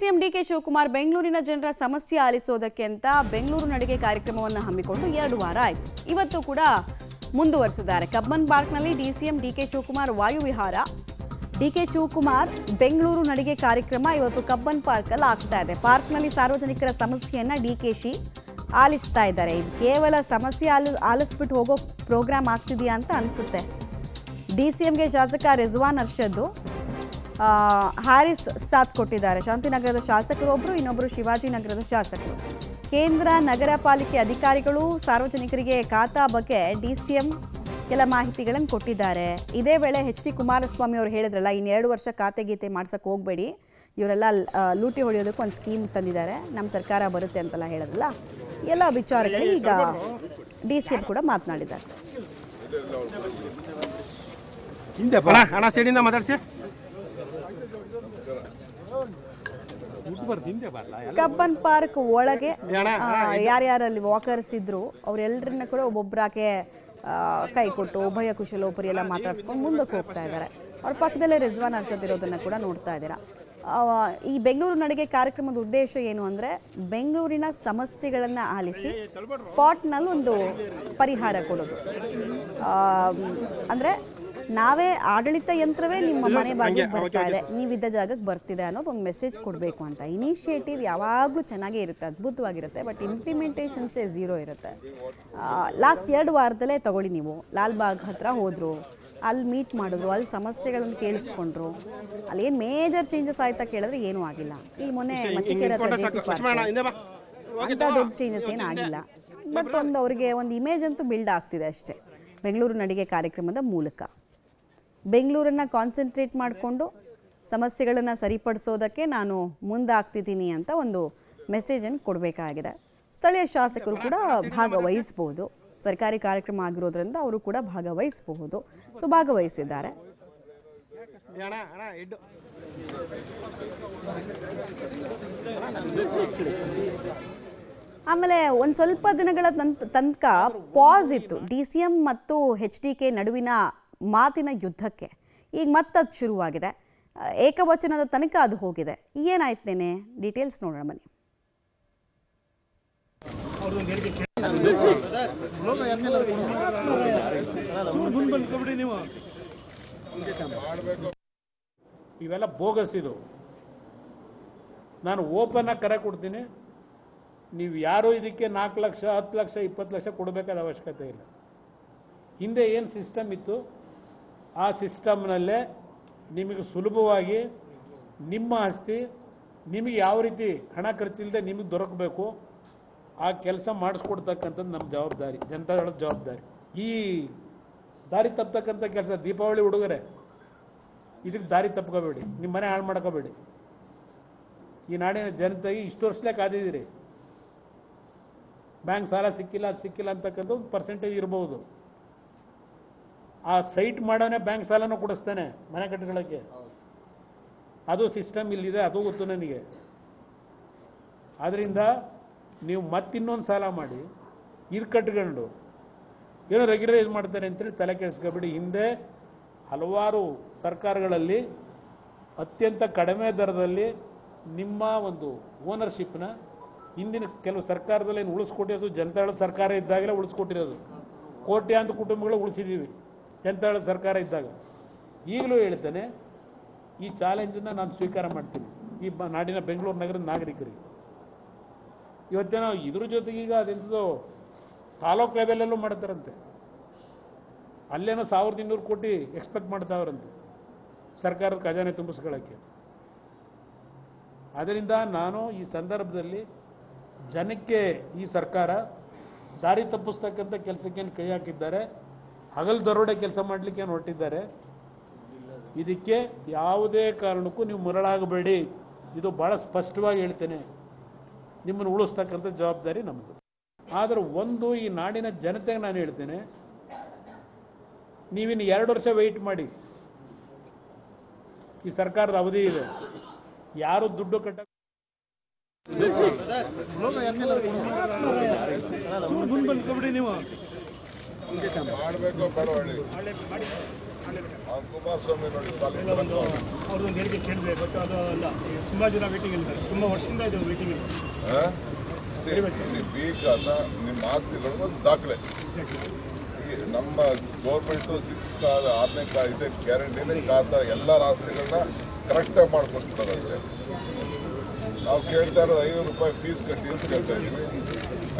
CM DK Shivakumar ಬೆಂಗಳೂರಿನ ಜನರ ಸಮಸ್ಯೆ ಆಲಿಸೋದಕ್ಕೆ ಅಂತ ಬೆಂಗಳೂರು ನಡಿಗೆ ಕಾರ್ಯಕ್ರಮವನ್ನು ಹಮ್ಮಿಕೊಂಡು 2 ವಾರ ಆಯಿತು. ಇವತ್ತು ಕೂಡ ಮುಂದುವರಿಸಿದ್ದಾರೆ. ಕಬ್ಬನ್ ಪಾರ್ಕ್ನಲ್ಲಿ ಡಿಸಿಎಂ ಡಿಕೆ ಶಿವಕುಮಾರ್ ವಾಯುವಿಹಾರ. ಡಿಕೆ ಶಿವಕುಮಾರ್ ಬೆಂಗಳೂರು ನಡಿಗೆ ಕಾರ್ಯಕ್ರಮ ಇವತ್ತು ಕಬ್ಬನ್ ಪಾರ್ಕಲ್ಲಿ ಆಗ್ತಾ ಇದೆ. ಪಾರ್ಕ್ನಲ್ಲಿ ಸಾರ್ವಜನಿಕರ ಸಮಸ್ಯೆಯನ್ನ ಡಿಕೆಶಿ ಆಲಿಸ್ತಾ ಇದ್ದಾರೆ. ಇದು ಕೇವಲ ಸಮಸ್ಯೆ ಆಲಿಸ್ಬಿಟ್ಟು ಹೋಗೋ ಪ್ರೋಗ್ರಾಮ್ ಆಗ್ತಿದೆಯಾ ಅಂತ ಅನಿಸುತ್ತೆ. ಡಿಸಿಎಂಗೆ ಶಾಸಕ ರಿಜ್ವಾನ್ ಅರ್ಷದ್ ಹ್ಯಾರಿಸ್ ಸಾಥ್ ಕೊಟ್ಟಿದ್ದಾರೆ. ಶಾಂತಿನಗರದ ಶಾಸಕರು ಒಬ್ಬರು, ಇನ್ನೊಬ್ಬರು ಶಿವಾಜಿನಗರದ ಶಾಸಕರು. ಕೇಂದ್ರ ನಗರ ಪಾಲಿಕೆ ಅಧಿಕಾರಿಗಳು ಸಾರ್ವಜನಿಕರಿಗೆ ಖಾತಾ ಬಗ್ಗೆ ಡಿಸಿಎಂ ಕೆಲ ಮಾಹಿತಿಗಳನ್ನು ಕೊಟ್ಟಿದ್ದಾರೆ. ಇದೇ ವೇಳೆ HD ಕುಮಾರಸ್ವಾಮಿ ಅವರು ಹೇಳಿದ್ರಲ್ಲ, ಇನ್ನು 2 ವರ್ಷ ಖಾತೆ ಗೀತೆ ಮಾಡ್ಸಕ್ಕೆ ಹೋಗಬೇಡಿ, ಇವರೆಲ್ಲ ಲೂಟಿ ಹೊಡೆಯೋದಕ್ಕೆ ಒಂದು ಸ್ಕೀಮ್ ತಂದಿದ್ದಾರೆ, ನಮ್ಮ ಸರ್ಕಾರ ಬರುತ್ತೆ ಅಂತೆಲ್ಲ ಹೇಳಿದ್ರಲ್ಲ, ಎಲ್ಲ ವಿಚಾರಗಳು ಈಗ ಡಿಸಿಎಂ ಕೂಡ ಮಾತನಾಡಿದ್ದಾರೆ. ಕಬ್ಬನ್ ಪಾರ್ಕ್ ಒಳಗೆ ಯಾರ್ಯಾರಲ್ಲಿ ವಾಕರ್ಸ್ ಇದ್ರು ಅವರೆಲ್ಲರನ್ನ ಕೂಡ ಒಬ್ಬೊಬ್ಬರಾಗೆ ಕೈ ಕೊಟ್ಟು ಉಭಯ ಕುಶಲೋಪರಿ ಎಲ್ಲ ಮಾತಾಡ್ಸ್ಕೊಂಡು ಮುಂದಕ್ಕೆ ಹೋಗ್ತಾ ಇದ್ದಾರೆ. ಅವ್ರ ಪಕ್ಕದಲ್ಲೇ ರಿಜ್ವಾನ್ ಅರ್ಷದ್ ಇರೋದನ್ನ ಕೂಡ ನೋಡ್ತಾ ಇದ್ದೀರಾ. ಈ ಬೆಂಗಳೂರು ನಡಿಗೆ ಕಾರ್ಯಕ್ರಮದ ಉದ್ದೇಶ ಏನು ಅಂದರೆ, ಬೆಂಗಳೂರಿನ ಸಮಸ್ಯೆಗಳನ್ನು ಆಲಿಸಿ ಸ್ಪಾಟ್ನಲ್ಲಿ ಒಂದು ಪರಿಹಾರ ಕೊಡೋದು. ಅಂದರೆ ನಾವೇ ಆಡಳಿತ ಯಂತ್ರವೇ ನಿಮ್ಮ ಮನೆ ಬಾಗಿಲಿಗೆ ಬರ್ತಾ ಇದೆ, ನೀವಿದ್ದ ಜಾಗಕ್ಕೆ ಬರ್ತಿದೆ ಅನ್ನೋದು ಒಂದು ಮೆಸೇಜ್ ಕೊಡಬೇಕು ಅಂತ. ಇನಿಷಿಯೇಟಿವ್ ಯಾವಾಗಲೂ ಚೆನ್ನಾಗೇ ಇರುತ್ತೆ, ಅದ್ಭುತವಾಗಿರುತ್ತೆ, ಬಟ್ ಇಂಪ್ಲಿಮೆಂಟೇಷನ್ಸೇ ಝೀರೋ ಇರುತ್ತೆ. ಲಾಸ್ಟ್ 2 ವಾರದಲ್ಲೇ ತಗೊಳ್ಳಿ, ನೀವು ಲಾಲ್ಬಾಗ್ ಹತ್ರ ಹೋದರು, ಅಲ್ಲಿ ಮೀಟ್ ಮಾಡಿದ್ರು, ಅಲ್ಲಿ ಸಮಸ್ಯೆಗಳನ್ನು ಕೇಳಿಸ್ಕೊಂಡ್ರು, ಅಲ್ಲಿ ಏನು ಮೇಜರ್ ಚೇಂಜಸ್ ಆಯ್ತಾ ಕೇಳಿದ್ರೆ ಏನೂ ಆಗಿಲ್ಲ. ಈ ಮೊನ್ನೆ ಮತ್ತಿಕೆರೆ ಅಂತ ದೊಡ್ಡ ಚೇಂಜಸ್ ಏನೂ ಆಗಿಲ್ಲ, ಬಟ್ ಅವರಿಗೆ ಒಂದು ಇಮೇಜ್ ಅಂತೂ ಬಿಲ್ಡ್ ಆಗ್ತಿದೆ ಅಷ್ಟೇ. ಬೆಂಗಳೂರು ನಡಿಗೆ ಕಾರ್ಯಕ್ರಮದ ಮೂಲಕ ಬೆಂಗಳೂರನ್ನು ಕಾನ್ಸಂಟ್ರೇಟ್ ಮಾಡಿಕೊಂಡು ಸಮಸ್ಯೆಗಳನ್ನು ಸರಿಪಡಿಸೋದಕ್ಕೆ ನಾನು ಮುಂದಾಗ್ತಿದ್ದೀನಿ ಅಂತ ಒಂದು ಮೆಸೇಜನ್ನು ಕೊಡಬೇಕಾಗಿದೆ. ಸ್ಥಳೀಯ ಶಾಸಕರು ಕೂಡ ಭಾಗವಹಿಸಬಹುದು, ಸರ್ಕಾರಿ ಕಾರ್ಯಕ್ರಮ ಆಗಿರೋದ್ರಿಂದ ಅವರು ಕೂಡ ಭಾಗವಹಿಸಬಹುದು. ಸೊ ಭಾಗವಹಿಸಿದ್ದಾರೆ. ಆಮೇಲೆ ಒಂದು ಸ್ವಲ್ಪ ದಿನಗಳ ತನಕ ಪಾಸ್ ಇತ್ತು DCM ಮತ್ತು HDK ನಡುವಿನ ಮಾತಿನ ಯುದ್ಧಕ್ಕೆ. ಈಗ ಮತ್ತದು ಶುರುವಾಗಿದೆ. ಏಕವಚನದ ತನಕ ಅದು ಹೋಗಿದೆ. ಏನಾಯ್ತೇನೆ ಡೀಟೇಲ್ಸ್ ನೋಡೋಣ ಬನ್ನಿ. ಇವೆಲ್ಲ ಬೋಗಸ್. ಇದು ನಾನು ಓಪನ್ ಆಗಿ ಕರೆ ಕೊಡ್ತೀನಿ, ನೀವು ಯಾರು ಇದಕ್ಕೆ 4 ಲಕ್ಷ 10 ಲಕ್ಷ 20 ಲಕ್ಷ ಕೊಡಬೇಕಾದ ಅವಶ್ಯಕತೆ ಇಲ್ಲ. ಹಿಂದೆ ಏನು ಸಿಸ್ಟಮ್ ಇತ್ತು ಆ ಸಿಸ್ಟಮ್ನಲ್ಲೇ ನಿಮಗೆ ಸುಲಭವಾಗಿ ನಿಮ್ಮ ಆಸ್ತಿ ನಿಮಗೆ ಯಾವ ರೀತಿ ಹಣ ಖರ್ಚಿಲ್ಲದೆ ನಿಮಗೆ ದೊರಕಬೇಕು ಆ ಕೆಲಸ ಮಾಡಿಸ್ಕೊಡ್ತಕ್ಕಂಥದ್ದು ನಮ್ಮ ಜವಾಬ್ದಾರಿ, ಜನತಾದಳದ ಜವಾಬ್ದಾರಿ. ಈ ದಾರಿ ತಪ್ಪತಕ್ಕಂಥ ಕೆಲಸ, ದೀಪಾವಳಿ ಉಡುಗೊರೆ, ಇದಕ್ಕೆ ದಾರಿ ತಪ್ಕೋಬೇಡಿ, ನಿಮ್ಮ ಮನೆ ಹಾಳು ಮಾಡ್ಕೋಬೇಡಿ. ಈ ನಾಡಿನ ಜನತೆಗೆ ಇಷ್ಟು ವರ್ಷಲೇ ಕಾದಿದ್ದೀರಿ. ಬ್ಯಾಂಕ್ ಸಾಲ ಸಿಕ್ಕಿಲ್ಲ, ಅದು ಸಿಕ್ಕಿಲ್ಲ ಅಂತಕ್ಕಂಥ ಒಂದು ಪರ್ಸೆಂಟೇಜ್ ಇರ್ಬೋದು. ಆ ಸೈಟ್ ಮಾಡೋನೇ ಬ್ಯಾಂಕ್ ಸಾಲನೂ ಕೊಡಿಸ್ತಾನೆ ಮನೆ ಕಟ್ಟಕೊಳ್ಳೋಕ್ಕೆ. ಅದು ಸಿಸ್ಟಮ್ ಇಲ್ಲಿದೆ, ಅದು ಗೊತ್ತು ನನಗೆ. ಆದ್ದರಿಂದ ನೀವು ಮತ್ತಿನ್ನೊಂದು ಸಾಲ ಮಾಡಿ ಇದು ಕಟ್ಕೊಂಡು ಏನೋ ರೆಗ್ಯುಲರೈಸ್ ಮಾಡ್ತಾರೆ ಅಂತೇಳಿ ತಲೆ ಕೆಡಿಸ್ಕೊಬೇಡಿ. ಹಿಂದೆ ಹಲವಾರು ಸರ್ಕಾರಗಳಲ್ಲಿ ಅತ್ಯಂತ ಕಡಿಮೆ ದರದಲ್ಲಿ ನಿಮ್ಮ ಒಂದು ಓನರ್ಶಿಪ್ನ ಹಿಂದಿನ ಕೆಲವು ಸರ್ಕಾರದಲ್ಲಿ ಏನು ಉಳಿಸ್ಕೊಟ್ಟಿರೋದು ಜನತಾದಳ ಸರ್ಕಾರ ಇದ್ದಾಗಲೇ ಉಳಿಸ್ಕೊಟ್ಟಿರೋದು. ಕೋಟ್ಯಾಂತರ ಕುಟುಂಬಗಳು ಉಳಿಸಿದ್ದೀವಿ ಜನತಾದಳ ಸರ್ಕಾರ ಇದ್ದಾಗ. ಈಗಲೂ ಹೇಳ್ತೇನೆ, ಈ ಚಾಲೆಂಜನ್ನು ನಾನು ಸ್ವೀಕಾರ ಮಾಡ್ತೀನಿ ಈ ನಾಡಿನ ಬೆಂಗಳೂರು ನಗರದ ನಾಗರಿಕರಿಗೆ. ಇವತ್ತೇನೋ ಇದ್ರ ಜೊತೆಗೆ ಈಗ ಅದೆಂಥದ್ದು ತಾಲೂಕು ಲೆವೆಲಲ್ಲೂ ಮಾಡ್ತಾರಂತೆ, ಅಲ್ಲೇನೋ 1200 ಕೋಟಿ ಎಕ್ಸ್ಪೆಕ್ಟ್ ಮಾಡ್ತಾವ್ರಂತೆ ಸರ್ಕಾರದ ಖಜಾನೆ ತುಂಬಿಸ್ಕೊಳ್ಳೋಕ್ಕೆ. ಆದ್ದರಿಂದ ನಾನು ಈ ಸಂದರ್ಭದಲ್ಲಿ ಜನಕ್ಕೆ ಈ ಸರ್ಕಾರ ದಾರಿ ತಪ್ಪಿಸ್ತಕ್ಕಂಥ ಕೆಲಸಕ್ಕೇನು ಕೈ ಹಾಕಿದ್ದಾರೆ, ಹಗಲು ದರೋಡೆ ಕೆಲಸ ಮಾಡಲಿಕ್ಕೆ ಏನು ಹೊರಟಿದ್ದಾರೆ, ಇದಕ್ಕೆ ಯಾವುದೇ ಕಾರಣಕ್ಕೂ ನೀವು ಮರಳಾಗಬೇಡಿ. ಇದು ಭಾಳ ಸ್ಪಷ್ಟವಾಗಿ ಹೇಳ್ತೇನೆ, ನಿಮ್ಮನ್ನು ಉಳಿಸ್ತಕ್ಕಂಥ ಜವಾಬ್ದಾರಿ ನಮ್ಮದು. ಆದರೆ ಒಂದು ಈ ನಾಡಿನ ಜನತೆಗೆ ನಾನು ಹೇಳ್ತೇನೆ, ನೀವಿನ್ನು 2 ವರ್ಷ ವೆಯ್ಟ್ ಮಾಡಿ. ಈ ಸರ್ಕಾರದ ಅವಧಿ ಇದೆ, ಯಾರು ದುಡ್ಡು ಕಟ್ಟ ನೀವು ಕುಮಾರಸ್ವಾಮಿ ನೋಡಿ ಅವ್ರದ್ದೊಂದು ಹೇಳಿಕೆ ಕೇಳಿದೆ, ಬಟ್ ಅದು ಅಲ್ಲ. ತುಂಬ ಜನ ವೇಟಿಂಗ್ ಇದ್ದಾರೆ, ತುಂಬ ವರ್ಷದಿಂದ ಇದು ವೇಟಿಂಗ್ ಇದೆ. ಬೀಕ್ ಅದ ನಿಮ್ಮ ಆಸ್ತಿಗಳು ಒಂದು ದಾಖಲೆ. ನಮ್ಮ ಗೌರ್ಮೆಂಟು 6ನೇ ಇದೆ ಗ್ಯಾರಂಟಿನೇ ಖಾತಾ ಎಲ್ಲರ ಆಸ್ತಿಗಳನ್ನ ಕರೆಕ್ಟಾಗಿ ಮಾಡ್ಕೊಡ್ತಾರೆ. ಅಷ್ಟೇ ನಾವು ಕೇಳ್ತಾ ಇರೋದು 500 ರೂಪಾಯಿ ಫೀಸ್ ಕಟ್ಟಿ ಅಂತ ಕೇಳ್ತಾ ಇದ್ದೀವಿ.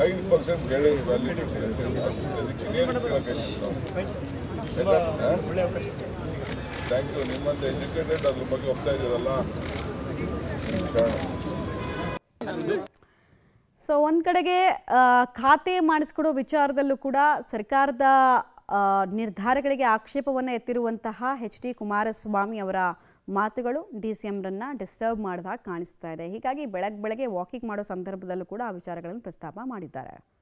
5% ಬೆಳೆ ವ್ಯಾಲ್ಯೂ ಥ್ಯಾಂಕ್ ಯು. ನಿಮ್ಮಂತ ಎಜುಕೇಟೆಡ್ ಅದ್ರ ಬಗ್ಗೆ ಹೋಗ್ತಾ ಇದ್ದೀರಲ್ಲ. ಸೊ ಒಂದು ಕಡೆಗೆ ಖಾತೆ ಮಾಡಿಸ್ಕೊಡೋ ವಿಚಾರದಲ್ಲೂ ಕೂಡ ಸರ್ಕಾರದ ನಿರ್ಧಾರಗಳಿಗೆ ಆಕ್ಷೇಪವನ್ನು ಎತ್ತಿರುವಂತಹ HD ಕುಮಾರಸ್ವಾಮಿ ಅವರ ಮಾತುಗಳು DCMರನ್ನ ಡಿಸ್ಟರ್ಬ್ ಮಾಡಿದಾಗ ಕಾಣಿಸ್ತಾ ಇದೆ. ಹೀಗಾಗಿ ಬೆಳಗ್ಗೆ ವಾಕಿಂಗ್ ಮಾಡೋ ಸಂದರ್ಭದಲ್ಲೂ ಕೂಡ ಆ ವಿಚಾರಗಳನ್ನು ಪ್ರಸ್ತಾಪ ಮಾಡಿದ್ದಾರೆ.